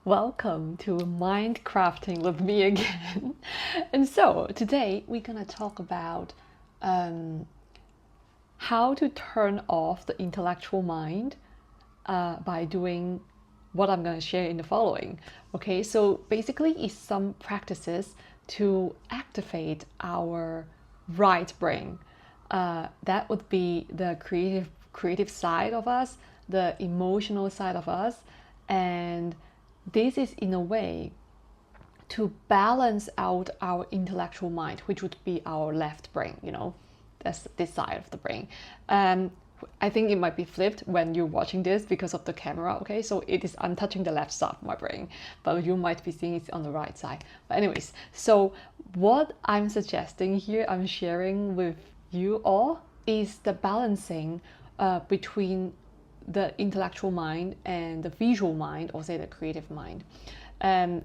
Welcome to Mindcrafting with me again. And so today we're gonna talk about how to turn off the intellectual mind by doing what I'm gonna share in the following. Okay, so basically it's some practices to activate our right brain. That would be the creative side of us, the emotional side of us, and this is in a way to balance out our intellectual mind, which would be our left brain, that's this side of the brain. I think it might be flipped when you're watching this because of the camera, okay? So I'm touching the left side of my brain, but you might be seeing it on the right side. But anyways, so what I'm suggesting here, I'm sharing with you all, is the balancing between the intellectual mind and the visual mind, or say the creative mind.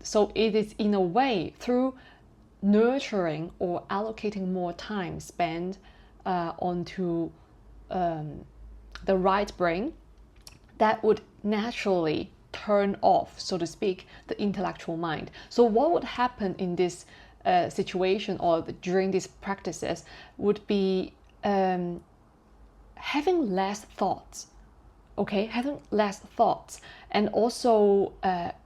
So it is in a way through nurturing or allocating more time spent onto the right brain that would naturally turn off, so to speak, the intellectual mind. So what would happen in this situation or during these practices would be having less thoughts. Okay, having less thoughts and also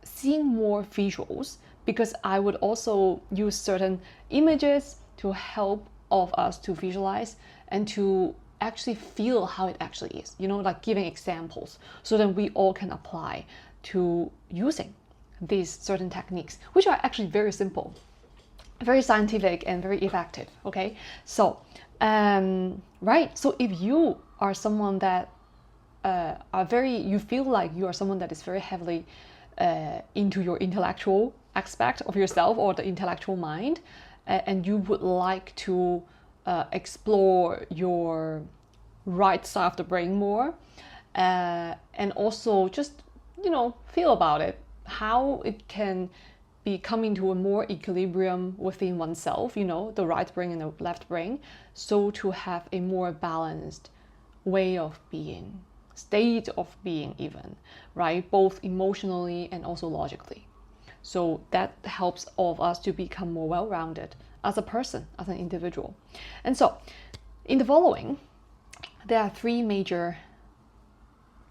seeing more visuals, because I would also use certain images to help of us to visualize and to actually feel how it actually is, like giving examples so that we all can apply to using these certain techniques, which are actually very simple, very scientific and very effective. Okay, so right, so if you are someone that you feel like you are someone that is very heavily into your intellectual aspect of yourself or the intellectual mind, and you would like to explore your right side of the brain more, and also just feel about it, how it can come into a more equilibrium within oneself, the right brain and the left brain, so to have a more balanced way of being, state of being even, right? Both emotionally and also logically. So that helps all of us to become more well-rounded as a person, as an individual. And so in the following, there are three major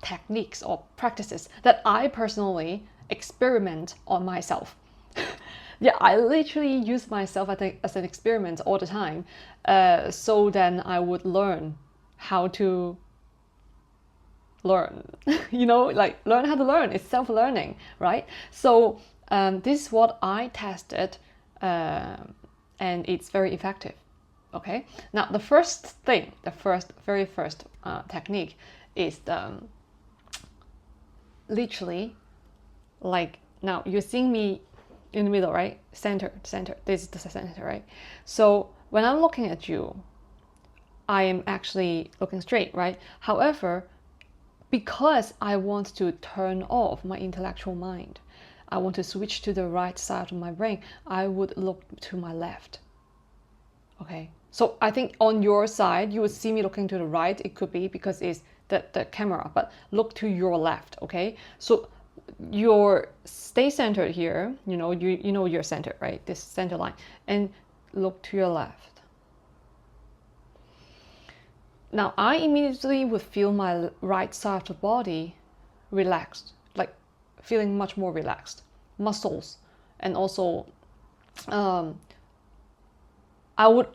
techniques or practices that I personally experiment on myself. Yeah, I literally use myself as an experiment all the time. So then I would learn how to learn, learn how to learn. It's self-learning, right? So this is what I tested, and it's very effective. Okay, now the very first technique is literally, like, now you're seeing me in the middle, right? Center, this is the center, right? So when I'm looking at you, I am actually looking straight, right? However, because I want to turn off my intellectual mind, I want to switch to the right side of my brain, I would look to my left. Okay, so I think on your side, you would see me looking to the right. It could be because it's the camera, but look to your left, okay? So stay centered here, you know you're centered, right? This center line, and look to your left. Now, I immediately would feel my right side of the body relaxed, like feeling much more relaxed, muscles, and also I would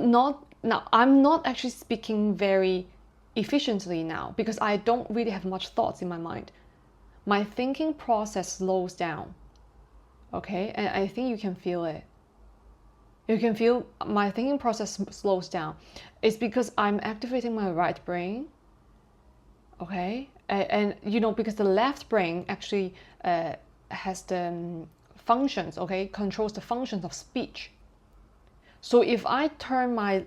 not, now I'm not actually speaking very efficiently now because I don't really have much thoughts in my mind. My thinking process slows down, okay? And I think you can feel it. You can feel my thinking process slows down. It's because I'm activating my right brain, okay? And because the left brain actually has the functions, okay? Controls the functions of speech. So if I turn my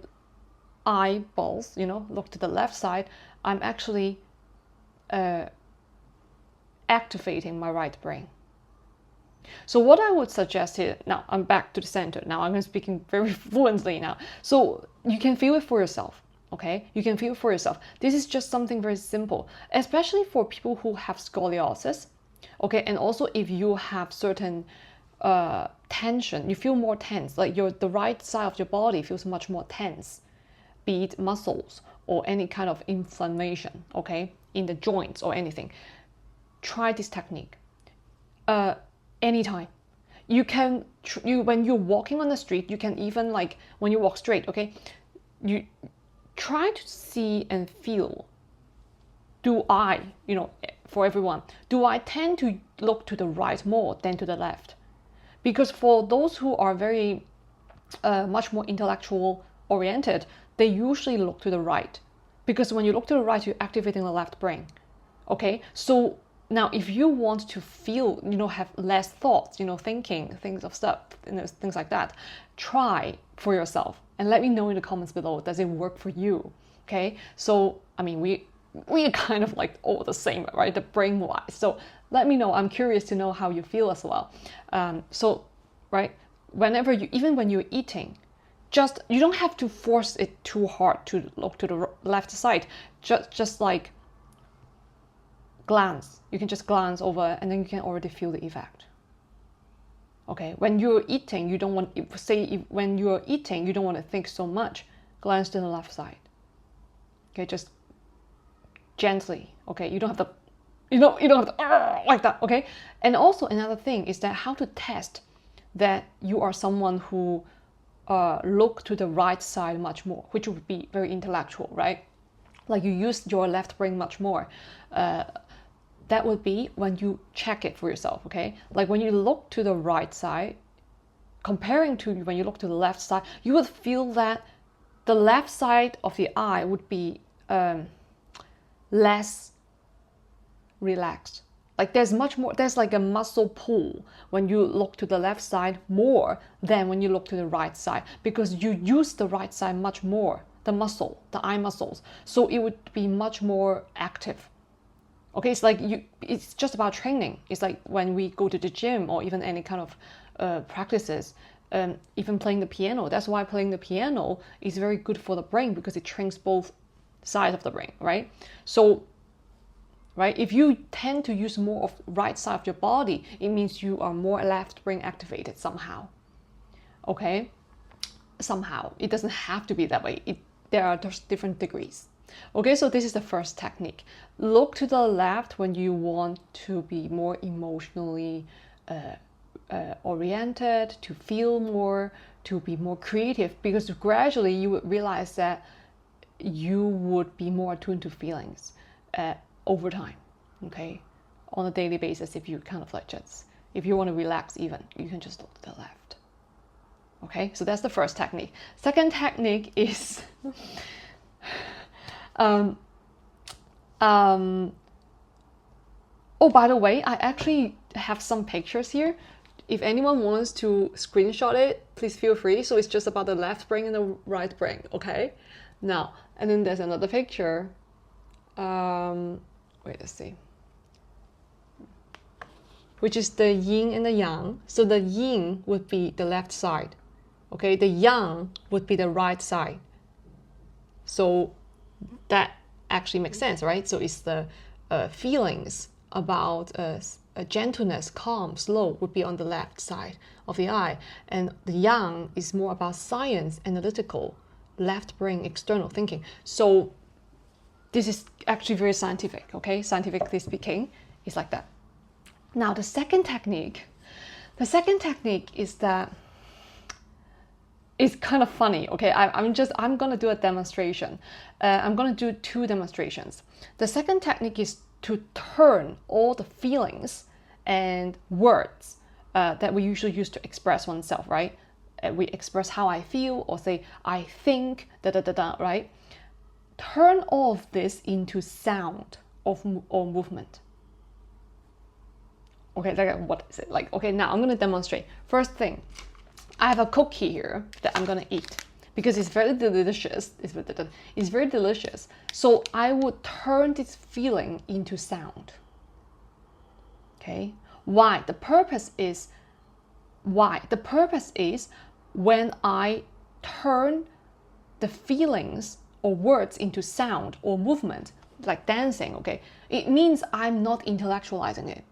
eyeballs, look to the left side, I'm actually activating my right brain. So what I would suggest here, now I'm back to the center, now I'm speaking very fluently now. So you can feel it for yourself, okay? You can feel it for yourself. This is just something very simple, especially for people who have scoliosis Okay, and also if you have certain tension, you feel more tense, like the right side of your body feels much more tense, be it muscles or any kind of inflammation, okay, in the joints or anything. Try this technique anytime. You can, when you're walking on the street, you can even, like, when you walk straight, okay, you try to see and feel, do I, for everyone, do I tend to look to the right more than to the left? Because for those who are very much more intellectual oriented, they usually look to the right. Because when you look to the right, you're activating the left brain. Okay, so now if you want to feel, have less thoughts, thinking things of stuff, things like that, try for yourself and let me know in the comments below, does it work for you? Okay, so I mean, we are kind of like all the same, right? The brain wise. So let me know. I'm curious to know how you feel as well. So, right, whenever even when you're eating, you don't have to force it too hard to look to the left side. Just like glance. You can just glance over, and then you can already feel the effect. Okay, when you're eating, you don't want, when you're eating, you don't want to think so much. Glance to the left side. Okay, just gently. Okay, you don't have to, you don't have to like that. Okay, and also another thing is that how to test that you are someone who look to the right side much more, which would be very intellectual, right? Like you use your left brain much more. That would be when you check it for yourself, okay? Like when you look to the right side, comparing to when you look to the left side, you would feel that the left side of the eye would be less relaxed. Like there's much more, there's like a muscle pull when you look to the left side more than when you look to the right side, because you use the right side much more, the eye muscles. So it would be much more active. Okay, it's like it's just about training. It's like when we go to the gym or even any kind of practices, even playing the piano. That's why playing the piano is very good for the brain, because it trains both sides of the brain, right? So, right, if you tend to use more of right side of your body, it means you are more left brain activated somehow. Okay, somehow. It doesn't have to be that way. There are just different degrees. Okay, so this is the first technique. Look to the left when you want to be more emotionally oriented, to feel more, to be more creative, because gradually you would realize that you would be more attuned to feelings over time, okay? On a daily basis, if you kind of like if you want to relax even, you can just look to the left. Okay, so that's the first technique. Second technique is oh, by the way, I actually have some pictures here. If anyone wants to screenshot it, please feel free. So it's just about the left brain and the right brain, okay? Now, and then there's another picture. Wait, let's see. Which is the yin and the yang. So the yin would be the left side, okay? The yang would be the right side. So that actually makes sense, right? So it's the feelings about gentleness, calm, slow would be on the left side of the eye. And the yang is more about science, analytical, left brain, external thinking. So this is actually very scientific, okay? Scientifically speaking, it's like that. Now the second technique is that it's kind of funny, okay? I'm gonna do a demonstration. I'm gonna do 2 demonstrations. The second technique is to turn all the feelings and words that we usually use to express oneself, right? We express how I feel, or say I think, right? Turn all of this into sound or movement. Okay, what is it like? Okay, now I'm gonna demonstrate. First thing, I have a cookie here that I'm gonna eat because it's very delicious. It's very delicious. So I would turn this feeling into sound. Okay, why? The purpose is when I turn the feelings or words into sound or movement, like dancing, okay, it means I'm not intellectualizing it.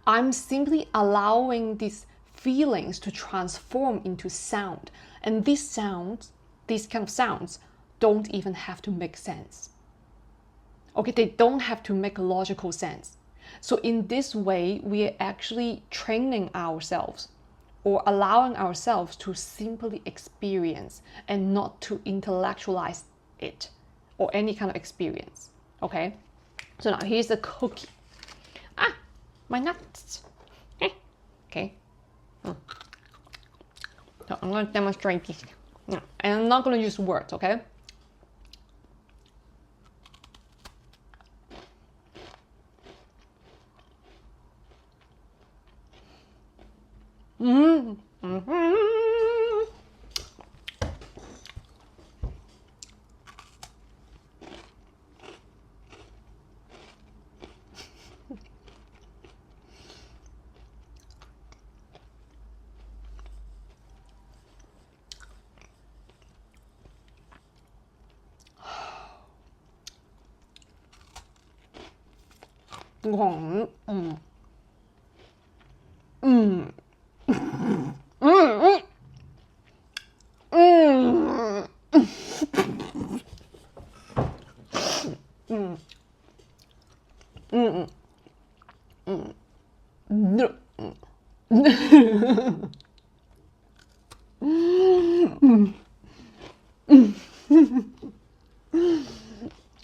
I'm simply allowing these feelings to transform into sound. And these sounds, these kind of sounds, don't even have to make sense. Okay, they don't have to make logical sense. So in this way, we are actually training ourselves or allowing ourselves to simply experience and not to intellectualize it or any kind of experience. Okay, so now here's the cookie. Ah, my nuts. Okay. So I'm going to demonstrate this. And I'm not going to use words, okay?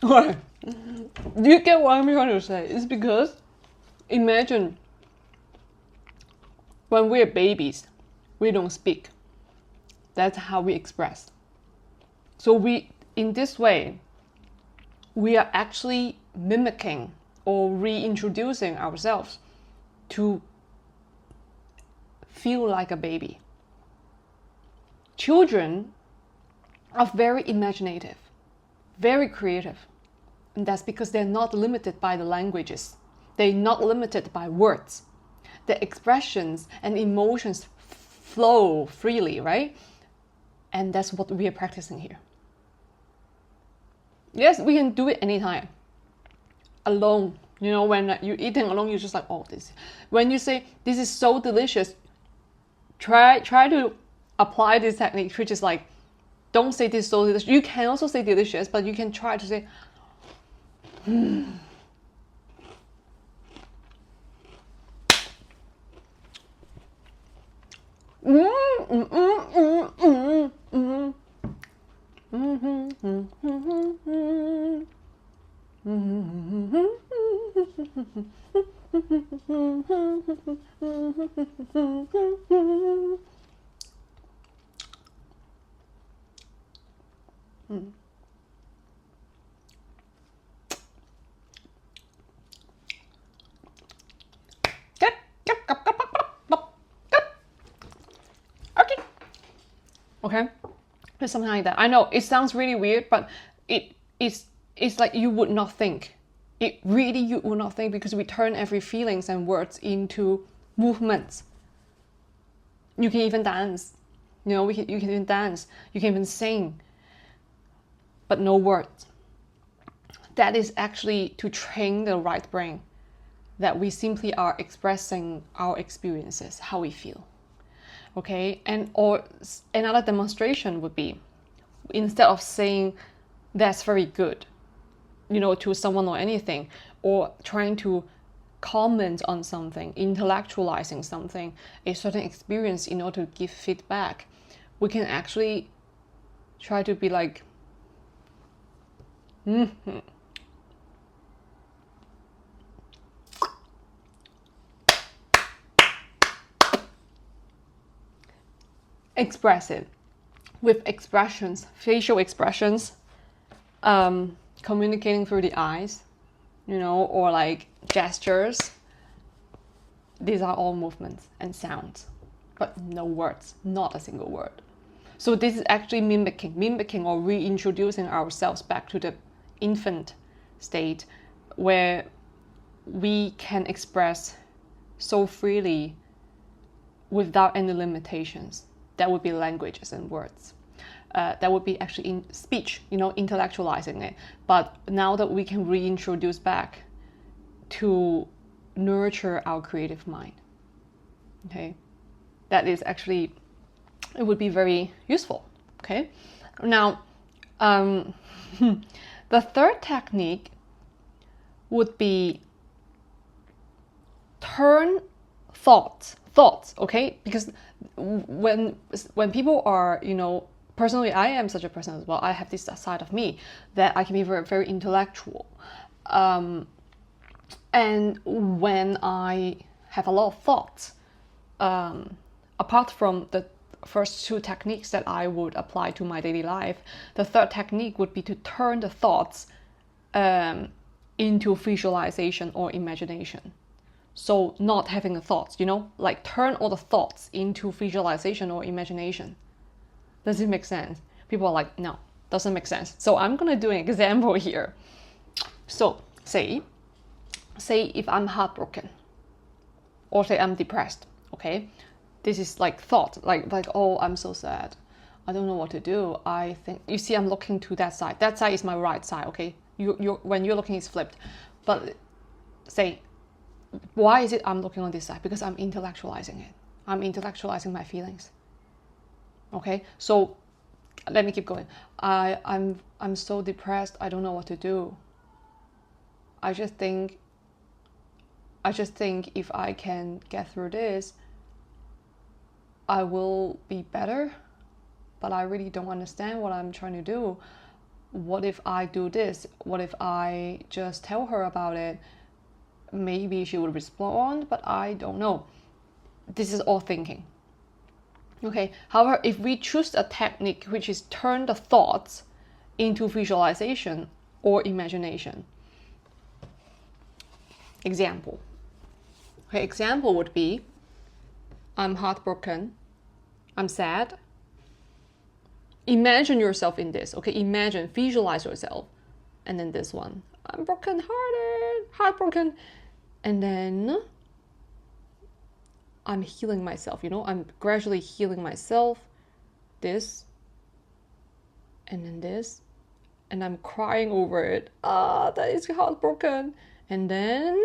Okay. Do you get what I'm trying to say? It's because imagine when we're babies, we don't speak. That's how we express. So in this way, we are actually mimicking or reintroducing ourselves to feel like a baby. Children are very imaginative, very creative. And that's because they're not limited by the languages. They're not limited by words. The expressions and emotions flow freely, right? And that's what we are practicing here. Yes, we can do it anytime. Alone. You know, when you're eating alone, you're just like, oh, this. When you say, this is so delicious, try to apply this technique, which is like, don't say this is so delicious. You can also say delicious, but you can try to say, okay, it's something like that. I know it sounds really weird, but it's like you would not think. You would not think, because we turn every feelings and words into movements. You can even dance. You know, you can even dance. You can even sing, but no words. That is actually to train the right brain, that we simply are expressing our experiences, how we feel. Okay, or another demonstration would be, instead of saying that's very good, you know, to someone or anything, or trying to comment on something, intellectualizing something, a certain experience in order to give feedback, we can actually try to be like, expressive, with expressions, facial expressions, communicating through the eyes, you know, or like gestures. These are all movements and sounds, but no words, not a single word. So this is actually mimicking or reintroducing ourselves back to the infant state, where we can express so freely without any limitations. That would be languages and words. That would be actually in speech, you know, intellectualizing it. But now that we can reintroduce back to nurture our creative mind. Okay, that is actually, it would be very useful. Okay, now the third technique would be turn thoughts. Okay, because when people are, personally, I am such a person as well. I have this side of me that I can be very, very intellectual. And when I have a lot of thoughts, apart from the first two techniques that I would apply to my daily life, the third technique would be to turn the thoughts into visualization or imagination. So not having the thoughts, like turn all the thoughts into visualization or imagination. Does it make sense? People are like, no, doesn't make sense. So I'm going to do an example here. So say if I'm heartbroken, or say I'm depressed, okay? This is like thought, like oh, I'm so sad. I don't know what to do. I think, you see, I'm looking to that side. That side is my right side, okay? When you're looking, it's flipped. But say, why is it I'm looking on this side? Because I'm intellectualizing it. I'm intellectualizing my feelings. Okay, so let me keep going. I'm so depressed. I don't know what to do. I just think if I can get through this, I will be better. But I really don't understand what I'm trying to do. What if I do this? What if I just tell her about it? Maybe she would respond, but I don't know. This is all thinking. Okay, however, if we choose a technique which is turn the thoughts into visualization or imagination. Example. Okay, example would be, I'm heartbroken, I'm sad. Imagine yourself in this, okay? Imagine, visualize yourself. And then this one, I'm heartbroken. And then I'm healing myself, I'm gradually healing myself. This, and then this, and I'm crying over it. That is heartbroken. And then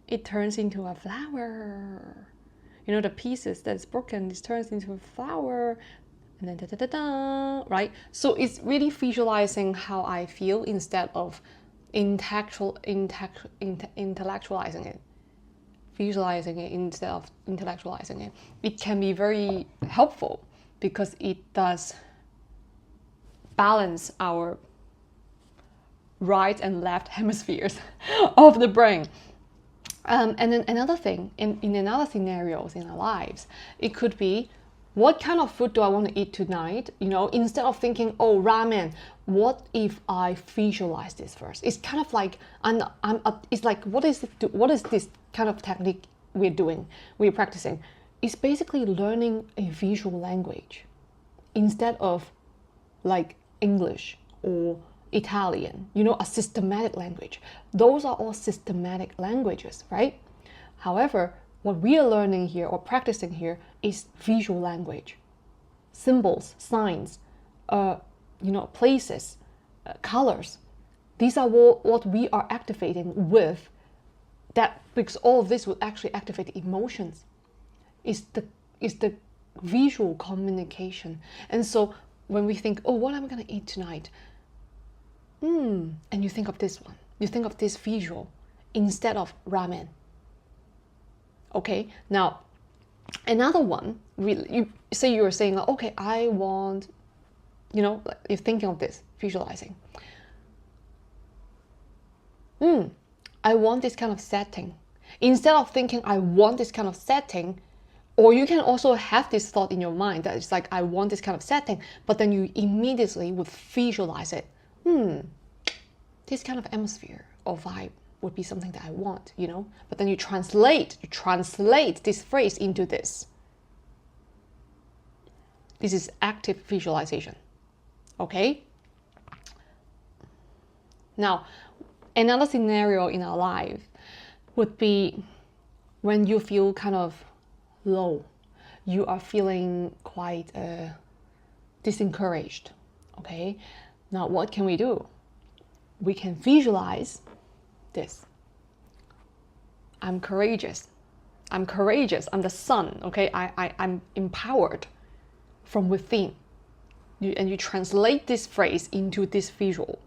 it turns into a flower. The pieces that's broken, this turns into a flower. And then da-da-da-da, right? So it's really visualizing how I feel instead of intellectualizing it. Visualizing it instead of intellectualizing it. It can be very helpful because it does balance our right and left hemispheres of the brain. And then another thing, in another scenarios in our lives, it could be, what kind of food do I want to eat tonight? Instead of thinking, oh, ramen, what if I visualize this first? It's kind of like, it's like, what is this kind of technique we're practicing? It's basically learning a visual language instead of like English or Italian, a systematic language. Those are all systematic languages, right? However, what we are learning here or practicing here is visual language. Symbols, signs, places, colors. These are what we are activating with that, because all of this will actually activate emotions. Is the visual communication. And so when we think, oh, what am I going to eat tonight? And you think of this one. You think of this visual instead of ramen. Okay, now another one, you say you're saying, okay, I want, you're thinking of this, visualizing. I want this kind of setting. Instead of thinking, I want this kind of setting, or you can also have this thought in your mind that it's like, I want this kind of setting, but then you immediately would visualize it. This kind of atmosphere or vibe would be something that I want, But then you translate this phrase into this. This is active visualization. Okay? Now, another scenario in our life would be when you feel kind of low. You are feeling quite disencouraged. Okay? Now, what can we do? We can visualize this. I'm courageous. I'm courageous. I'm the sun. Okay, I'm empowered from within. And you translate this phrase into this visual.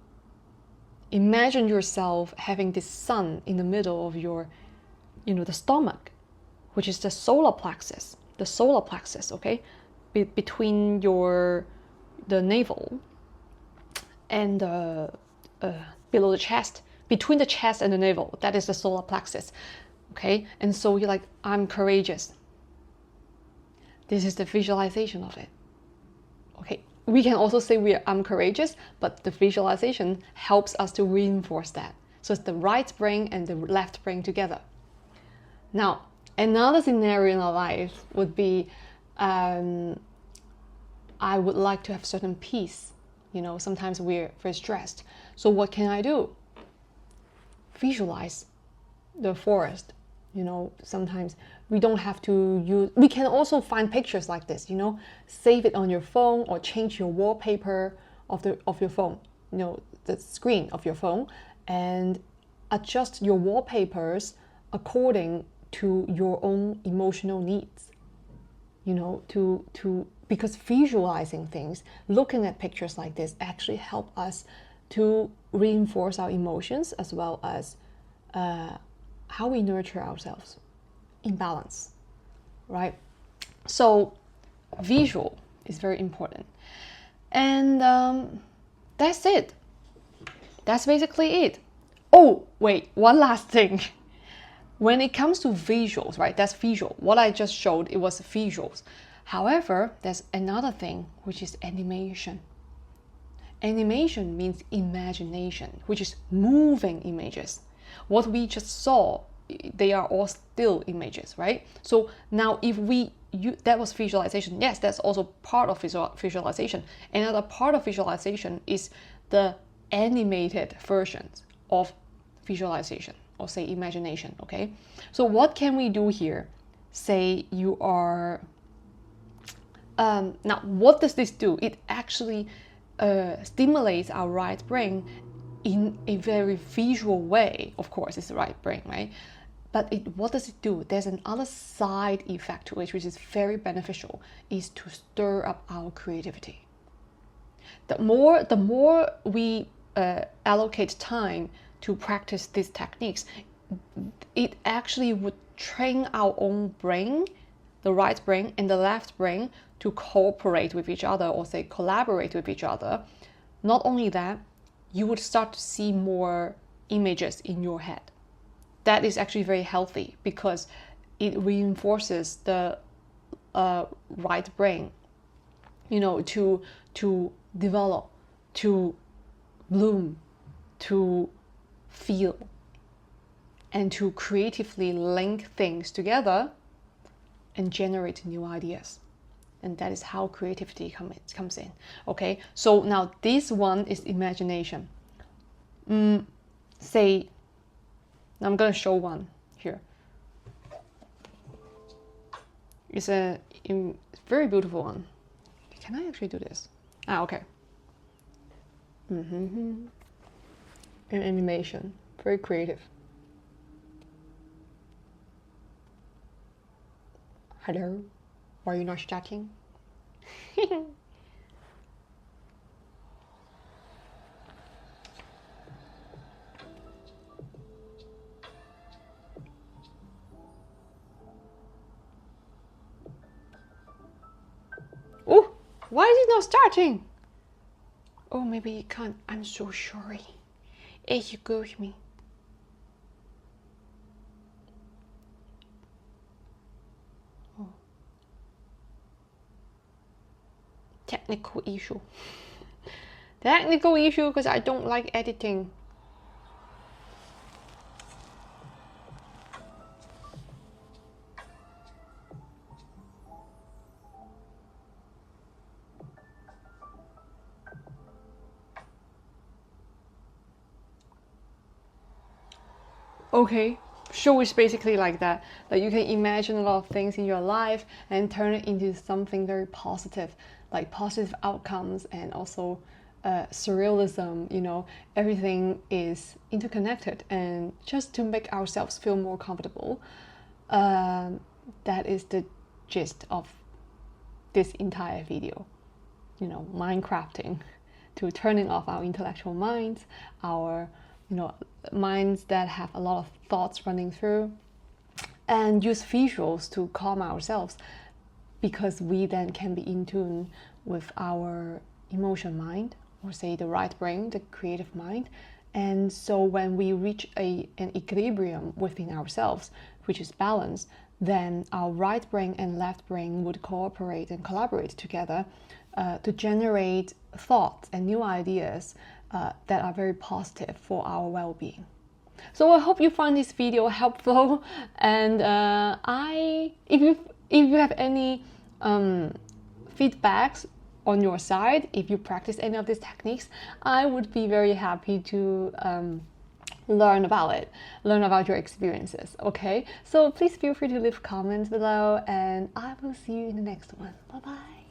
Imagine yourself having this sun in the middle of your, the stomach, which is the solar plexus. The solar plexus, okay, between the navel and below the chest, between the chest and the navel. That is the solar plexus, okay. And so you're like, I'm courageous. This is the visualization of it. Okay, we can also say I'm courageous, but the visualization helps us to reinforce that. So it's the right brain and the left brain together. Now, another scenario in our life would be, I would like to have certain peace. Sometimes we're very stressed. So what can I do? Visualize the forest. Sometimes we don't have to use, we can also find pictures like this, save it on your phone or change your wallpaper of your phone, the screen of your phone, and adjust your wallpapers according to your own emotional needs. Because visualizing things, looking at pictures like this actually help us to reinforce our emotions as well as how we nurture ourselves in balance, right? So visual is very important. And that's it. That's basically it. Oh, wait, one last thing. When it comes to visuals, right, that's visual. What I just showed, it was visuals. However, there's another thing, which is animation. Animation means imagination, which is moving images. What we just saw, they are all still images, right? So now if that was visualization. Yes, that's also part of visualization. Another part of visualization is the animated versions of visualization, or say imagination, okay? So what can we do here? Say you are, now what does this do? It actually stimulates our right brain in a very visual way. Of course, it's the right brain, right? But what does it do? There's another side effect to it, which is very beneficial, is to stir up our creativity. The more we allocate time to practice these techniques, it actually would train our own brain, the right brain and the left brain, to cooperate with each other, or say collaborate with each other. Not only that, you would start to see more images in your head. That is actually very healthy because it reinforces the right brain, to develop, to bloom, to feel, and to creatively link things together and generate new ideas. And that is how creativity comes in. Okay, so now this one is imagination. Say, I'm going to show one here. It's a very beautiful one. Can I actually do this? Okay. An animation, very creative. Hello, why are you not starting? Oh, why is it not starting? Oh, maybe it can't. I'm so sorry. Excuse me. Oh. Technical issue. Technical issue because I don't like editing. Okay, show is basically like that. Like you can imagine a lot of things in your life and turn it into something very positive, like positive outcomes, and also surrealism, you know, everything is interconnected, and just to make ourselves feel more comfortable, that is the gist of this entire video. You know, Minecrafting, to turning off our intellectual minds, our, you know, minds that have a lot of thoughts running through, and use visuals to calm ourselves, because we then can be in tune with our emotion mind, or say the right brain, the creative mind. And so when we reach an equilibrium within ourselves, which is balance, then our right brain and left brain would cooperate and collaborate together to generate thoughts and new ideas that are very positive for our well-being. So I hope you find this video helpful, and if you have any feedbacks on your side, if you practice any of these techniques, I would be very happy to learn about your experiences. Okay, so please feel free to leave comments below, and I will see you in the next one. Bye bye.